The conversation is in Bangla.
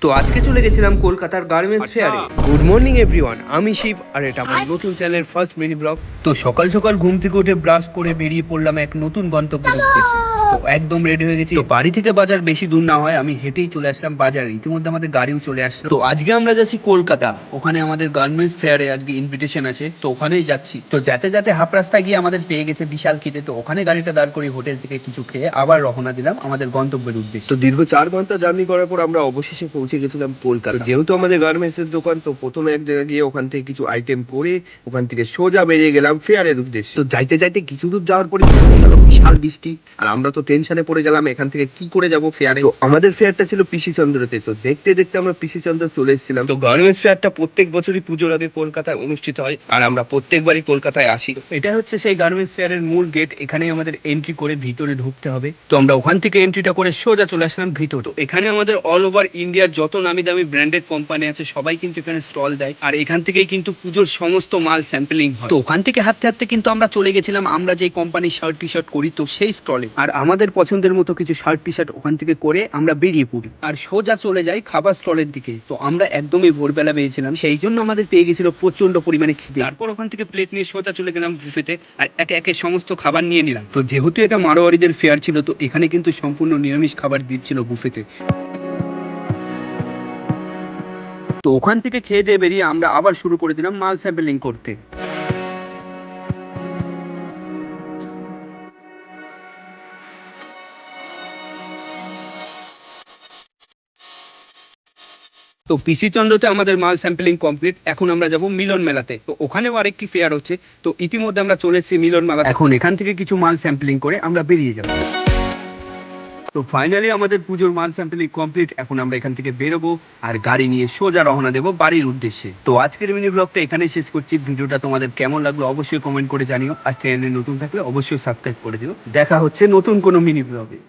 তো আজকে চলে গেছিলাম কলকাতার গার্মেন্টস ফেয়ারে। গুড মর্নিং এভরিওয়ান, আমি শিব আর এটা আমার নতুন চ্যানেলের ফার্স্ট মিনি ব্লগ। তো সকাল সকাল ঘুম থেকে উঠে ব্রাশ করে বেরিয়ে পড়লাম এক নতুন গন্তব্যের উদ্দেশ্যে। তো একদম রেডি হয়ে গেছি। তো বাড়ি থেকে বাজার বেশি দূর না হয়, আমি হেঁটেই চলে আসলাম বাজারে। ইতিমধ্যে আমাদের গাড়িও চলে আসলো। তো আজকে আমরা যাচ্ছি কলকাতা, ওখানে আমাদের গার্মেন্টস ফেয়ারে আজকে ইনভিটেশন আছে, তো ওখানেই যাচ্ছি। তো যাতে যাতে হাফ রাস্তায় গিয়ে আমাদের পেয়ে গেছে বিশাল খিদে, তো ওখানে গাড়িটা দাঁড় করে হোটেল থেকে কিছু খেয়ে আবার রওনা দিলাম আমাদের গন্তব্যের উদ্দেশ্যে। তো দীর্ঘ 4 ঘন্টা জার্নি করার পর আমরা অবশেষে পৌঁছে গেছিলাম কলকাতা। যেহেতু আমাদের গার্মেন্টস এর দোকান, তো প্রথমে এক জায়গায় গিয়ে ওখান থেকে কিছু আইটেম করে ওখান থেকে সোজা বেরিয়ে গেলাম ফেয়ারের উদ্দেশ্যে। তো যাইতে যাইতে কিছু দূর যাওয়ার পরে বিশাল বৃষ্টি, আর আমরা তো টেনশনে পড়ে গেলাম এখান থেকে কি করে যাব ফেয়ারে। তো আমাদের ফেয়ারটা ছিল পিসি চন্দ্রতে, তো দেখতে দেখতে আমরা পিসি চন্দ্র চলে এসেছিলাম। তো গার্মেন্টস ফেয়ারটা প্রত্যেক বছরই পুজোর আগে কলকাতায় অনুষ্ঠিত হয়, আর আমরা প্রত্যেকবারই কলকাতায় আসি। এটা হচ্ছে সেই গার্মেন্টস ফেয়ারের মূল গেট, এখানেই আমাদের এন্ট্রি করে ভিতরে ঢুকতে হবে। তো আমরা ওখান থেকে এন্ট্রিটা করে সোজা চলে আসলাম ভিতর। তো এখানে আমাদের অল ওভার ইন্ডিয়ার যত নামি দামি ব্র্যান্ডেড কোম্পানি আছে সবাই কিন্তু এখানে স্টল দেয়, আর এখান থেকেই কিন্তু পুজোর সমস্ত মাল স্যাম্পলিং হয়। তো ওখান থেকে হাঁটতে হাঁটতে কিন্তু আমরা চলে গেছিলাম আমরা যে কোম্পানির শার্ট টি শার্ট করি, তো সেই স্টলে। আর আমাদের পছন্দের মতো কিছু শার্ট টি শার্ট ওখান থেকে করে আমরা বেরিয়ে পড়ি আর সোজা চলে যাই খাবার স্টলের দিকে। তো আমরা একদমই ভোরবেলা পেয়েছিলাম, সেই জন্য আমাদের পেয়ে গেছিল প্রচন্ড পরিমাণে খিদে। তারপর ওখান থেকে প্লেট নিয়ে সোজা চলে গেলাম বুফেতে, আর একে একে সমস্ত খাবার নিয়ে নিলাম। তো যেহেতু এটা মারোয়ারিদের ফেয়ার ছিল, তো এখানে কিন্তু সম্পূর্ণ নিরামিষ খাবার দিচ্ছিল বুফেতে। তো ওখান থেকে খেয়ে দিয়ে বেরিয়ে আমরা আবার শুরু করে দিলাম মাল স্যাম্পলিং করতে। তো পিসি চন্দ্রতে আমাদের মাল স্যাম্পলিং কমপ্লিট। এখন আমরা যাব মিলন মেলাতে, তো ওখানেও আরেকটি ফেয়ার হচ্ছে। তো ইতিমধ্যে আমরা চলে এসেছি মিলন মেলা। এখন এখান থেকে কিছু মাল স্যাম্পলিং করে আমরা বেরিয়ে যাব। তো ফাইনালি আমাদের পুজোর মাল স্যাম্পলিং কমপ্লিট। এখন আমরা এখান থেকে বেরোবো আর গাড়ি নিয়ে সোজা রওনা দেবো বাড়ির উদ্দেশ্যে। তো আজকের মিনি ব্লগটা এখানেই শেষ করছি। ভিডিওটা তোমাদের কেমন লাগলো অবশ্যই কমেন্ট করে জানিও, আর চ্যানেলে নতুন থাকলে অবশ্যই সাবস্ক্রাইব করে দিও। দেখা হচ্ছে নতুন কোনো মিনি ব্লগে।